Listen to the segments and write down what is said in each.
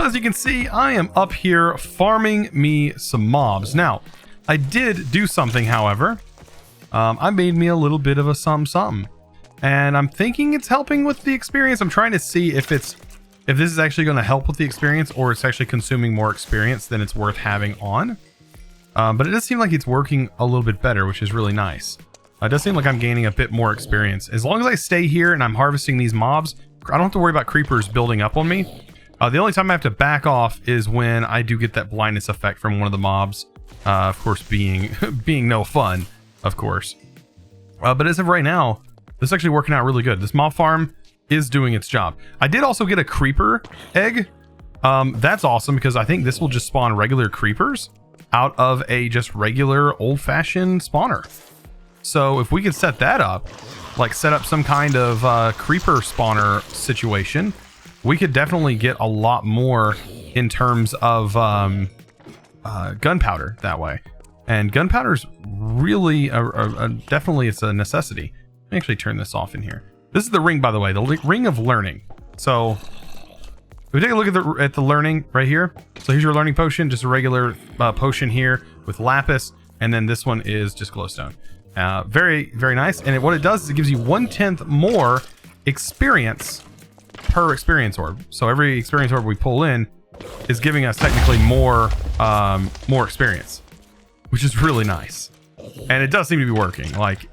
as you can see, I am up here farming me some mobs. Now, I did do something, however. I made me a little bit of a something. And I'm thinking it's helping with the experience. I'm trying to see if this is actually going to help with the experience, or it's actually consuming more experience than it's worth having on. But it does seem like it's working a little bit better, which is really nice. It does seem like I'm gaining a bit more experience. As long as I stay here and I'm harvesting these mobs, I don't have to worry about creepers building up on me. The only time I have to back off is when I do get that blindness effect from one of the mobs. Of course, being no fun, of course. But as of right now, this is actually working out really good. This mob farm is doing its job. I did also get a creeper egg. That's awesome because I think this will just spawn regular creepers out of a just regular old-fashioned spawner. So if we could set that up, like set up some kind of creeper spawner situation, we could definitely get a lot more in terms of gunpowder that way. And gunpowder's really definitely, it's a necessity. Let me actually turn this off in here. This is the ring, by the way, the ring of learning. So if we take a look at the learning right here. So here's your learning potion, just a regular potion here with lapis, and then this one is just glowstone. Very, very nice. And what it does is it gives you 1/10 more experience per experience orb. So every experience orb we pull in is giving us technically more experience, which is really nice. And it does seem to be working. Like,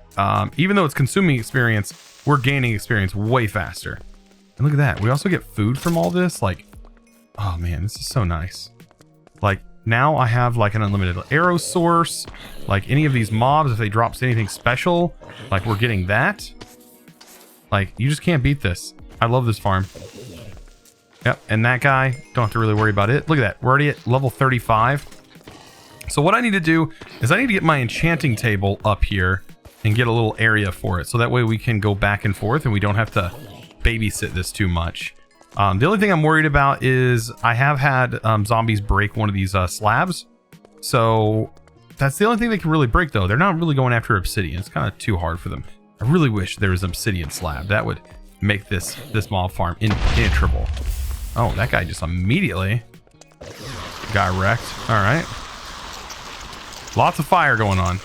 even though it's consuming experience, we're gaining experience way faster. And look at that. We also get food from all this. Like, oh man, this is so nice. Like, now I have like an unlimited arrow source. Like any of these mobs, if they drop anything special, like we're getting that. Like, you just can't beat this. I love this farm. Yep, and that guy, don't have to really worry about it. Look at that. We're already at level 35. So what I need to do is I need to get my enchanting table up here and get a little area for it. So that way we can go back and forth and we don't have to babysit this too much. The only thing I'm worried about is I have had zombies break one of these slabs. So that's the only thing they can really break, though. They're not really going after obsidian. It's kind of too hard for them. I really wish there was an obsidian slab. That would make this mob farm impenetrable. Oh, that guy just immediately got wrecked. All right. Lots of fire going on.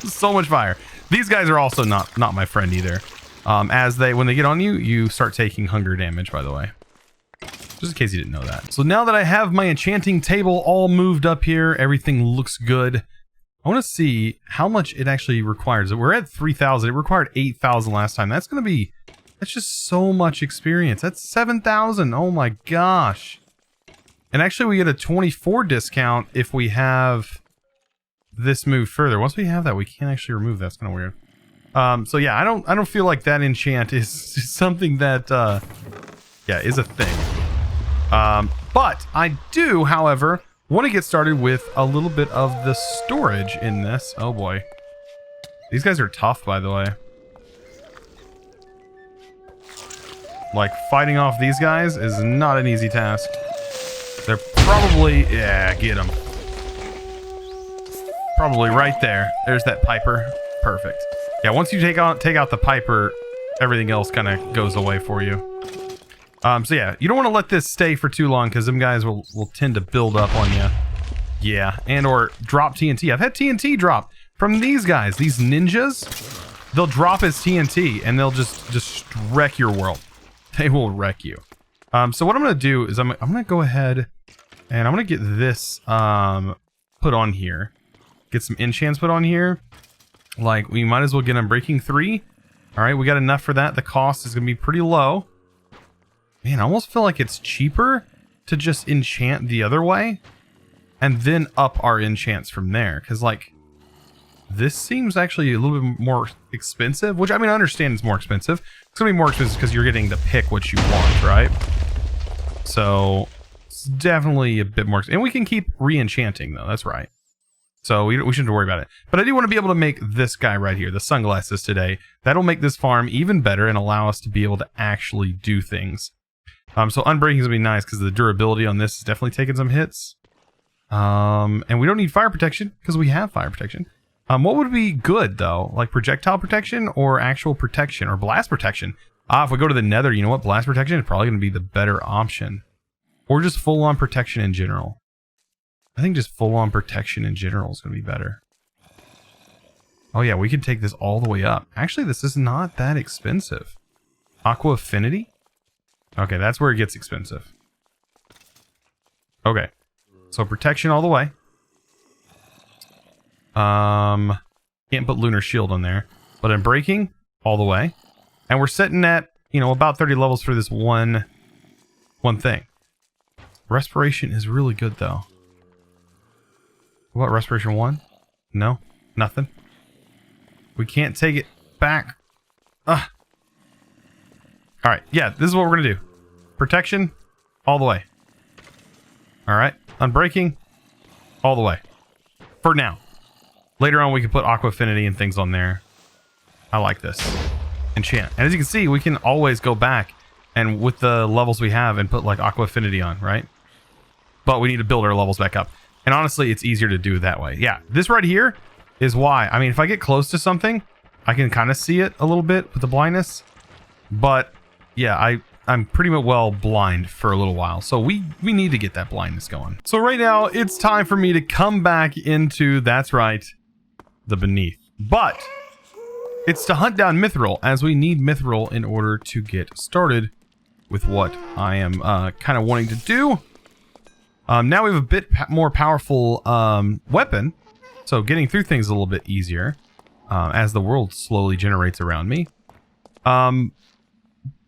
So much fire. These guys are also not my friend either. When they get on you, you start taking hunger damage, by the way. Just in case you didn't know that. So now that I have my enchanting table all moved up here, everything looks good. I want to see how much it actually requires. We're at 3,000. It required 8,000 last time. That's just so much experience. That's 7,000. Oh my gosh. And actually we get a 24 discount if we have this moved further. Once we have that, we can't actually remove that. That's kind of weird. So yeah, I don't feel like that enchant is something that yeah, is a thing. But I do, however, want to get started with a little bit of the storage in this. Oh boy. These guys are tough, by the way. Like, fighting off these guys is not an easy task. They're probably, yeah, get them. Probably right there. There's that Piper. Perfect. Yeah, once you take out the Piper, everything else kind of goes away for you. So yeah, you don't want to let this stay for too long because them guys will tend to build up on you. Yeah, and or drop TNT. I've had TNT drop from these guys, these ninjas. They'll drop as TNT and they'll just wreck your world. They will wreck you. So what I'm going to do is I'm going to go ahead and I'm going to get this put on here. Get some enchants put on here. Like, we might as well get Unbreaking 3. All right, we got enough for that. The cost is going to be pretty low. Man, I almost feel like it's cheaper to just enchant the other way and then up our enchants from there. Because, like, this seems actually a little bit more expensive, which, I mean, I understand it's more expensive. It's going to be more expensive because you're getting to pick what you want, right? So, it's definitely a bit more. And we can keep re-enchanting, though. That's right. So we shouldn't worry about it. But I do want to be able to make this guy right here, the sunglasses today. That'll make this farm even better and allow us to be able to actually do things. So unbreaking is going to be nice because the durability on this is definitely taking some hits. And we don't need fire protection because we have fire protection. What would be good, though? Like projectile protection or actual protection or blast protection? If we go to the nether, you know what? Blast protection is probably going to be the better option. Or just full on protection in general. I think just full on protection in general is going to be better. Oh yeah, we can take this all the way up. Actually, this is not that expensive. Aqua Affinity? Okay, that's where it gets expensive. Okay. So protection all the way. Can't put Lunar Shield on there. But in breaking, all the way. And we're sitting at, you know, about 30 levels for this one thing. Respiration is really good, though. What, Respiration 1? No? Nothing? We can't take it back. Ugh. Alright, yeah, this is what we're gonna do. Protection, all the way. Alright, unbreaking, all the way. For now. Later on, we can put Aqua Affinity and things on there. I like this. Enchant. And as you can see, we can always go back and with the levels we have and put like Aqua Affinity on, right? But we need to build our levels back up. And honestly, it's easier to do that way. Yeah, this right here is why. I mean, if I get close to something, I can kind of see it a little bit with the blindness. But yeah, I'm pretty much well blind for a little while. So we need to get that blindness going. So right now, it's time for me to come back into, that's right, the Beneath. But it's to hunt down Mithril, as we need Mithril in order to get started with what I am kind of wanting to do. Now we have a bit more powerful weapon, so getting through things is a little bit easier as the world slowly generates around me.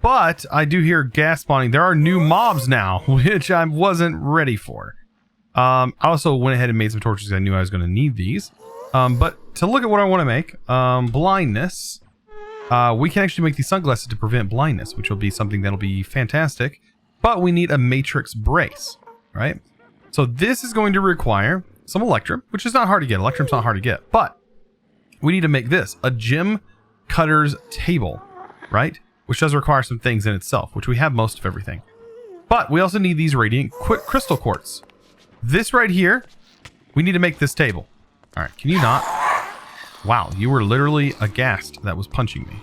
But I do hear gas spawning. There are new mobs now, which I wasn't ready for. I also went ahead and made some torches because I knew I was going to need these. But to look at what I want to make, blindness. We can actually make these sunglasses to prevent blindness, which will be something that'll be fantastic. But we need a matrix brace, right? So this is going to require some Electrum, which is not hard to get. Electrum's not hard to get, but we need to make this a gem cutter's table, right? Which does require some things in itself, which we have most of everything. But we also need these radiant crystal quartz. This right here, we need to make this table. All right, can you not? Wow, you were literally a ghast that was punching me.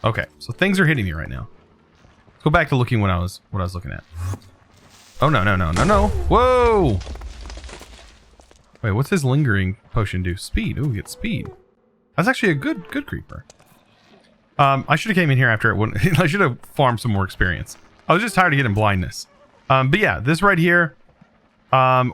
Okay, so things are hitting me right now. Let's go back to looking what I was looking at. Oh no. Whoa! Wait, what's his lingering potion do? Speed. Ooh, we get speed. That's actually a good creeper. I should have came in here after it wouldn't. I should have farmed some more experience. I was just tired of getting blindness. But yeah, this right here,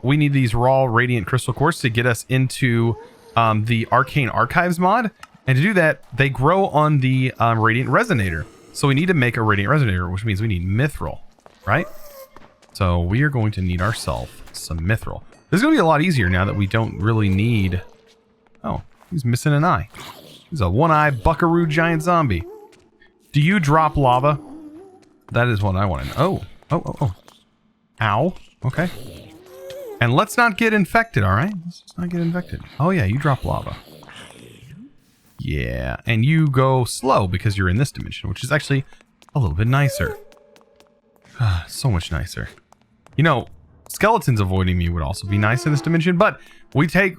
we need these raw radiant crystal quartz to get us into the Arcane Archives mod. And to do that, they grow on the radiant resonator. So we need to make a radiant resonator, which means we need mithril, right? So we are going to need ourselves some mithril. This is going to be a lot easier now that we don't really need... Oh, he's missing an eye. He's a one-eye buckaroo giant zombie. Do you drop lava? That is what I want to know. Oh. Ow. Okay. And let's not get infected, all right? Let's just not get infected. Oh yeah, you drop lava. Yeah, and you go slow because you're in this dimension, which is actually a little bit nicer. So much nicer. You know, skeletons avoiding me would also be nice in this dimension, but we take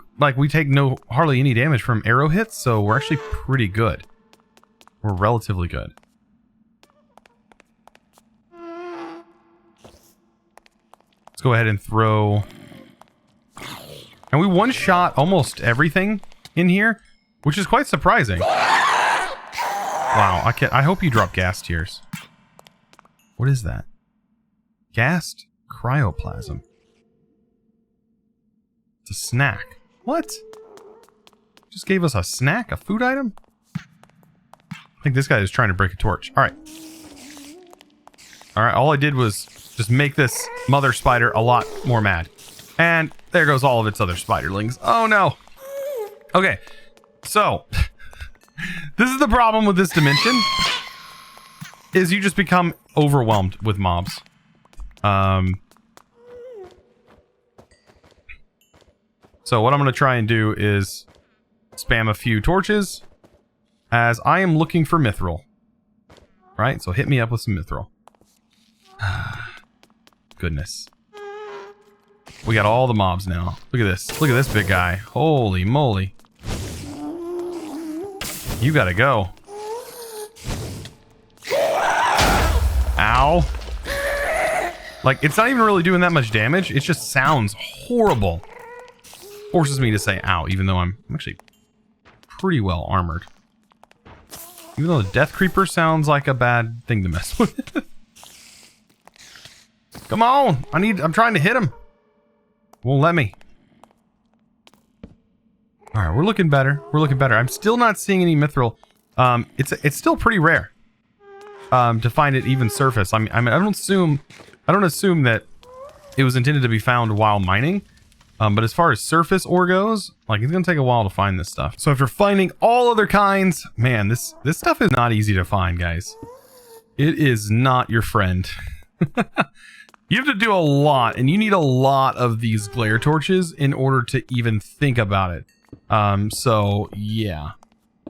hardly any damage from arrow hits, so we're actually pretty good. We're relatively good. Let's go ahead and throw... And we one-shot almost everything in here, which is quite surprising. Wow, I hope you drop gas tears. What is that? Gassed cryoplasm. It's a snack. What? Just gave us a snack? A food item? I think this guy is trying to break a torch. Alright. Alright, all I did was just make this mother spider a lot more mad. And there goes all of its other spiderlings. Oh no! Okay, so... this is the problem with this dimension. Is you just become overwhelmed with mobs. So what I'm going to try and do is spam a few torches as I am looking for mithril. Right? So hit me up with some mithril. Goodness. We got all the mobs now. Look at this. Look at this big guy. Holy moly. You gotta go. Ow. Like, it's not even really doing that much damage. It just sounds horrible. Forces me to say ow, even though I'm actually pretty well armored. Even though the death creeper sounds like a bad thing to mess with. Come on! I'm trying to hit him. Won't let me. Alright, we're looking better. We're looking better. I'm still not seeing any mithril. It's still pretty rare. To find it even surface. I mean, I don't assume that it was intended to be found while mining. But as far as surface ore goes, like, it's gonna take a while to find this stuff. So after finding all other kinds, man, this stuff is not easy to find, guys. It is not your friend. You have to do a lot, and you need a lot of these glare torches in order to even think about it. So yeah.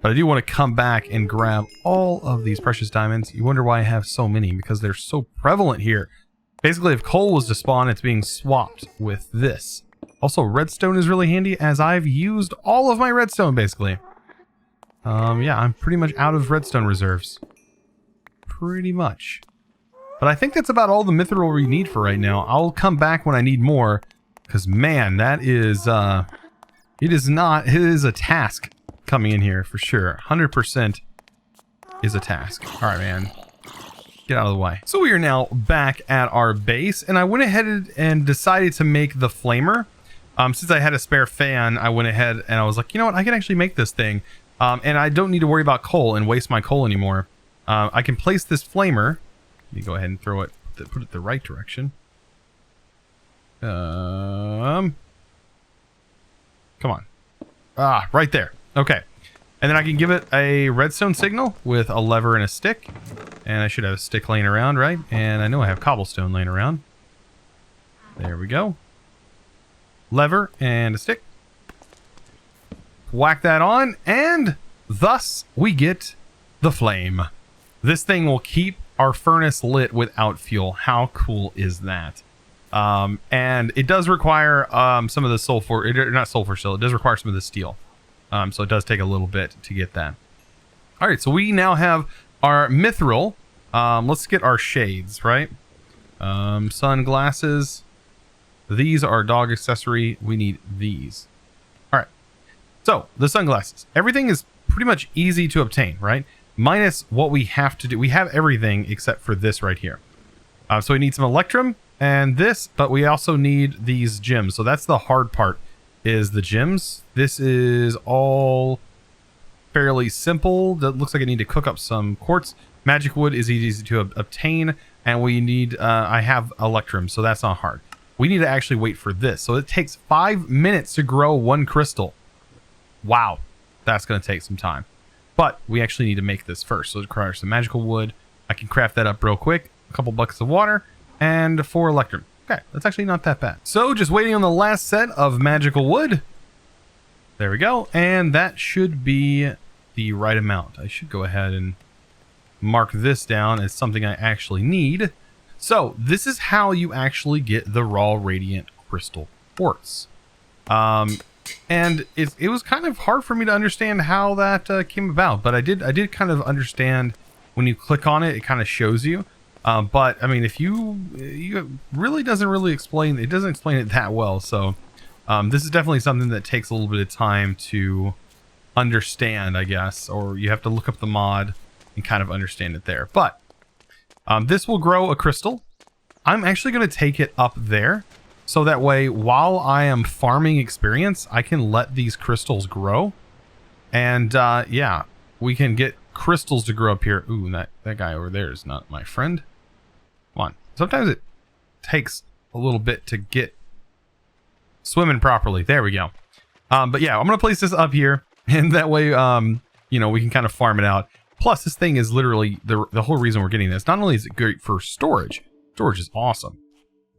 But I do want to come back and grab all of these precious diamonds. You wonder why I have so many, because they're so prevalent here. Basically, if coal was to spawn, it's being swapped with this. Also, redstone is really handy, as I've used all of my redstone, basically. Yeah, I'm pretty much out of redstone reserves. Pretty much. But I think that's about all the mithril we need for right now. I'll come back when I need more, because, man, that is, it is a task coming in here, for sure. 100% is a task. All right, man. Get out of the way. So we are now back at our base, and I went ahead and decided to make the flamer. Since I had a spare fan, I went ahead and I was like, you know what, I can actually make this thing. And I don't need to worry about coal and waste my coal anymore. I can place this flamer. Let me go ahead and throw it, put it the right direction. Come on. Ah, right there. Okay. And then I can give it a redstone signal with a lever and a stick. And I should have a stick laying around, right? And I know I have cobblestone laying around. There we go. Lever and a stick. Whack that on, and thus we get the flame. This thing will keep our furnace lit without fuel. How cool is that? And it does require some of the sulfur, not sulfur still, it does require some of the steel. So it does take a little bit to get that. All right, so we now have our mithril. Let's get our shades, right? Sunglasses. These are dog accessory. We need these. All right. So the sunglasses. Everything is pretty much easy to obtain, right? Minus what we have to do. We have everything except for this right here. So we need some electrum and this, but we also need these gems. So that's the hard part, is the gems. This is all fairly simple. That looks like I need to cook up some quartz. Magic wood is easy to obtain, and we need, I have electrum, so that's not hard. We need to actually wait for this. So it takes 5 minutes to grow one crystal. Wow. That's going to take some time. But we actually need to make this first. So it requires some magical wood. I can craft that up real quick. A couple buckets of water and 4 electrum. Okay, that's actually not that bad. So just waiting on the last set of magical wood. There we go. And that should be the right amount. I should go ahead and mark this down as something I actually need. So this is how you actually get the raw radiant crystal quartz. And it was kind of hard for me to understand how that came about, but I did kind of understand when you click on it, it kind of shows you. But I mean, if you really doesn't explain it that well. So this is definitely something that takes a little bit of time to understand, I guess, or you have to look up the mod and kind of understand it there. But this will grow a crystal. I'm actually going to take it up there. So that way, while I am farming experience, I can let these crystals grow. And yeah, we can get crystals to grow up here. Ooh, that guy over there is not my friend. Come on. Sometimes it takes a little bit to get swimming properly. There we go. But yeah, I'm going to place this up here. And that way, you know, we can kind of farm it out. Plus, this thing is literally the whole reason we're getting this. Not only is it great for storage. Storage is awesome.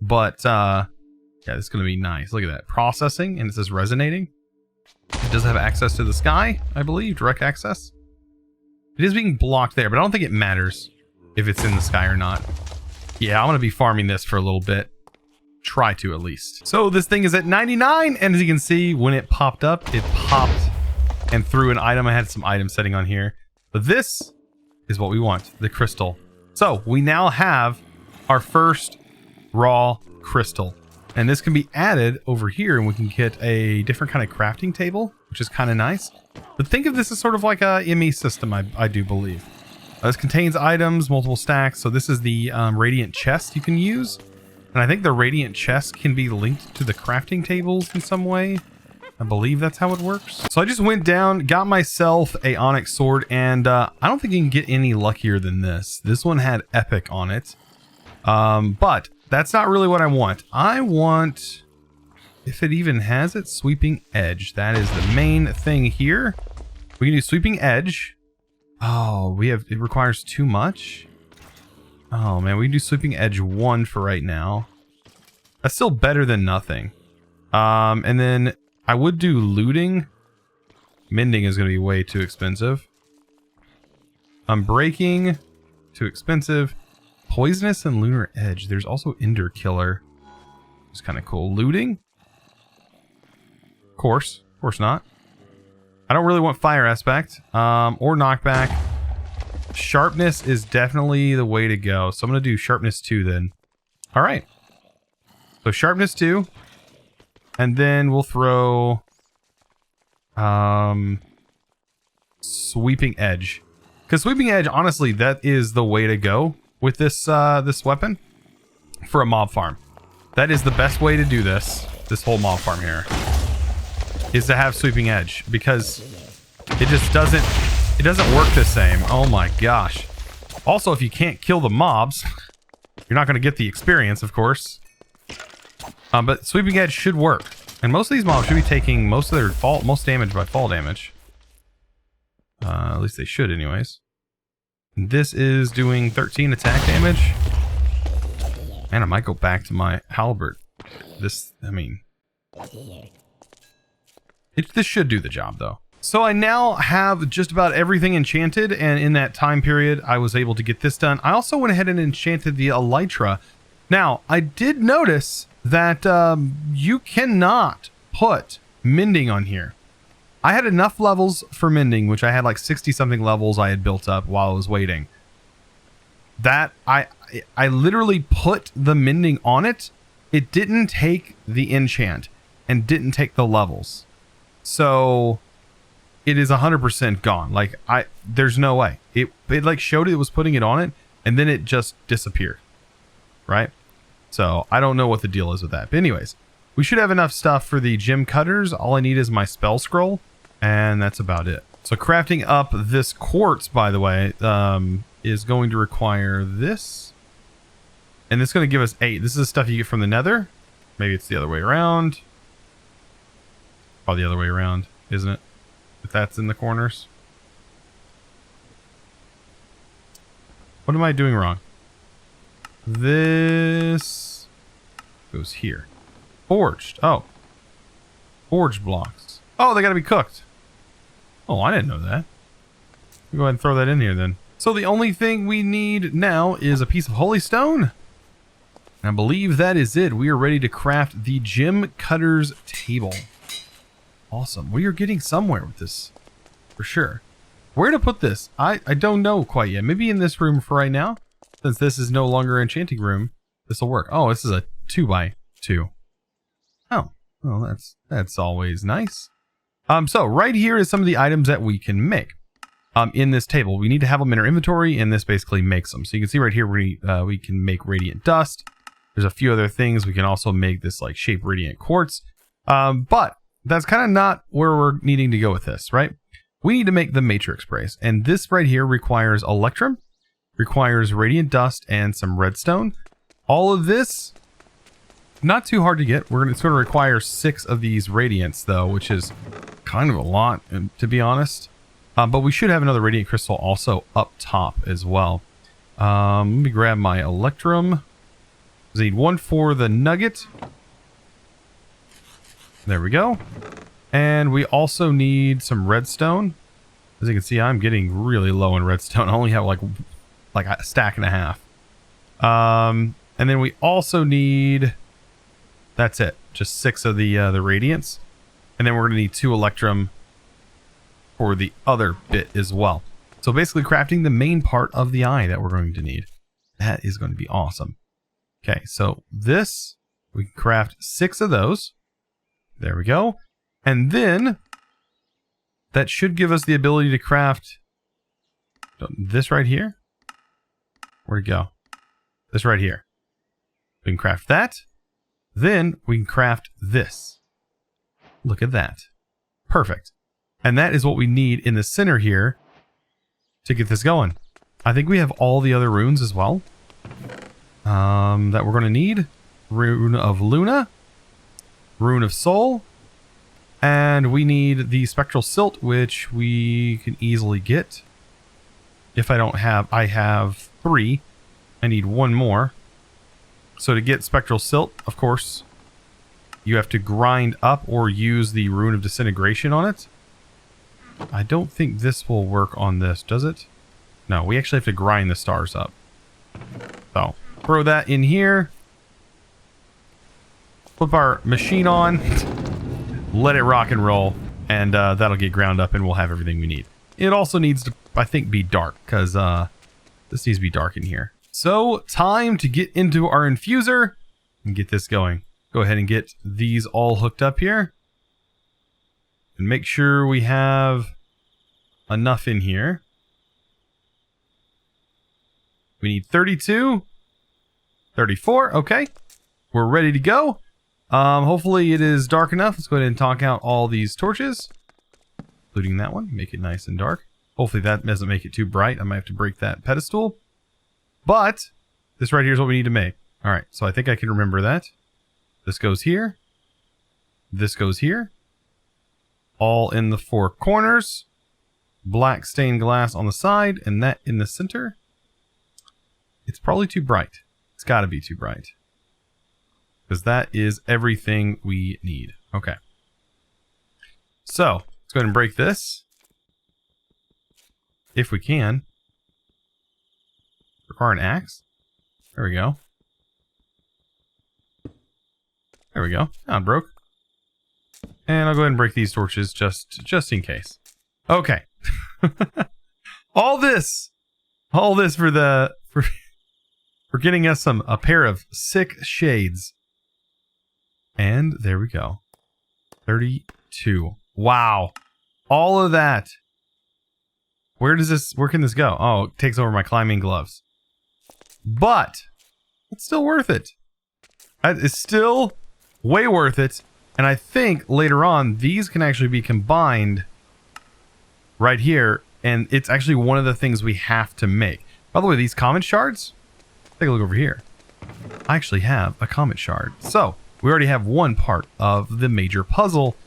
But, yeah, this is going to be nice. Look at that. Processing, and it says resonating. It does have access to the sky, I believe. Direct access. It is being blocked there, but I don't think it matters if it's in the sky or not. Yeah, I'm going to be farming this for a little bit. Try to, at least. So, this thing is at 99, and as you can see, when it popped up, it popped and threw an item. I had some items setting on here. But this is what we want, the crystal. So we now have our first raw crystal. And this can be added over here, and we can get a different kind of crafting table, which is kind of nice. But think of this as sort of like a ME system, I do believe. This contains items, multiple stacks. So this is the radiant chest you can use. And I think the radiant chest can be linked to the crafting tables in some way. I believe that's how it works. So I just went down, got myself a onyx sword, and I don't think you can get any luckier than this. This one had epic on it. But that's not really what I want. I want, if it even has it, sweeping edge. That is the main thing here. We can do sweeping edge. Oh, it requires too much. Oh man, we can do sweeping edge 1 for right now. That's still better than nothing. And then I would do looting. Mending is going to be way too expensive. Breaking, too expensive. Poisonous and lunar edge. There's also ender killer. It's kind of cool. Looting? Of course not. I don't really want fire aspect, or knockback. Sharpness is definitely the way to go. So I'm going to do sharpness 2 then. All right. So sharpness 2. And then we'll throw sweeping edge. Because sweeping edge, honestly, that is the way to go with this this weapon for a mob farm. That is the best way to do this whole mob farm here, is to have sweeping edge, because it just doesn't work the same. Oh my gosh. Also, if you can't kill the mobs, you're not going to get the experience, of course. But sweeping edge should work, and most of these mobs should be taking most damage by fall damage. At least they should, anyways. This is doing 13 attack damage. Man, I might go back to my halberd. This should do the job, though. So I now have just about everything enchanted, and in that time period, I was able to get this done. I also went ahead and enchanted the elytra. Now, I did notice that you cannot put mending on here. I had enough levels for mending, which I had like 60-something levels I had built up while I was waiting. That I literally put the mending on it. It didn't take the enchant and didn't take the levels. So it is 100% gone. Like, there's no way. It like showed it was putting it on it, and then it just disappeared. Right? So I don't know what the deal is with that. But anyways, we should have enough stuff for the gem cutters. All I need is my spell scroll, and that's about it. So crafting up this quartz, by the way, is going to require this. And it's going to give us 8. This is the stuff you get from the nether. Maybe it's the other way around. Probably the other way around, isn't it? If that's in the corners. What am I doing wrong? This goes here. Forged. Oh. Forged blocks. Oh, they got to be cooked. Oh, I didn't know that. Go ahead and throw that in here then. So the only thing we need now is a piece of holy stone. I believe that is it. We are ready to craft the gem cutters table. Awesome. We are getting somewhere with this, for sure. Where to put this? I don't know quite yet. Maybe in this room for right now. Since this is no longer an enchanting room, this will work. Oh, this is a 2x2. Oh, well, that's always nice. So right here is some of the items that we can make. In this table, we need to have them in our inventory, and this basically makes them. So you can see right here, we can make radiant dust. There's a few other things. We can also make this like shape radiant quartz. But that's kind of not where we're needing to go with this, right? We need to make the matrix brace, and this right here requires electrum, requires radiant dust, and some redstone. All of this, not too hard to get. It's going to require 6 of these radiants, though, which is kind of a lot, to be honest. But we should have another radiant crystal also up top as well. Let me grab my electrum. I need 1 for the nugget. There we go. And we also need some redstone. As you can see, I'm getting really low in redstone. I only have like a stack and a half. And then we also need, that's it, just 6 of the radiants. And then we're going to need 2 electrum for the other bit as well. So basically crafting the main part of the eye that we're going to need. That is going to be awesome. Okay, so this, we can craft 6 of those. There we go. And then that should give us the ability to craft this right here. Where'd it go? This right here. We can craft that. Then we can craft this. Look at that. Perfect. And that is what we need in the center here to get this going. I think we have all the other runes as well that we're going to need. Rune of Luna, Rune of Soul, and we need the Spectral Silt, which we can easily get. If I don't have, I have 3. I need 1 more. So to get Spectral Silt, of course, you have to grind up or use the Rune of Disintegration on it. I don't think this will work on this, does it? No, we actually have to grind the stars up. So, throw that in here. Flip our machine on. Let it rock and roll. And that'll get ground up and we'll have everything we need. It also needs to, I think, be dark. Because this needs to be dark in here. So, time to get into our infuser and get this going. Go ahead and get these all hooked up here. And make sure we have enough in here. We need 32, 34. Okay, we're ready to go. Hopefully it is dark enough. Let's go ahead and talk out all these torches, including that one. Make it nice and dark. Hopefully that doesn't make it too bright. I might have to break that pedestal. But this right here is what we need to make. All right, so I think I can remember that. This goes here. This goes here. All in the 4 corners. Black stained glass on the side, and that in the center. It's probably too bright. It's got to be too bright. Because that is everything we need. Okay. So, let's go ahead and break this. If we can. Require an axe. There we go. There we go. Now it broke. And I'll go ahead and break these torches just in case. Okay. all this for getting us a pair of sick shades. And there we go. 32. Wow. All of that. Where can this go? Oh, it takes over my climbing gloves. But it's still worth it. It's still way worth it. And I think later on, these can actually be combined right here. And it's actually one of the things we have to make. By the way, these comet shards, take a look over here. I actually have a comet shard. So we already have one part of the major puzzle.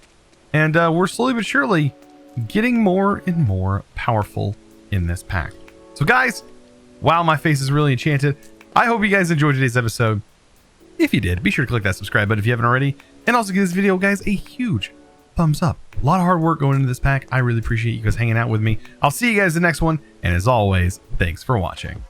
And we're slowly but surely getting more and more powerful in this pack. So guys, wow, my face is really enchanted. I hope you guys enjoyed today's episode. If you did, be sure to click that subscribe button if you haven't already. And also give this video, guys, a huge thumbs up. A lot of hard work going into this pack. I really appreciate you guys hanging out with me. I'll see you guys in the next one. And as always, thanks for watching.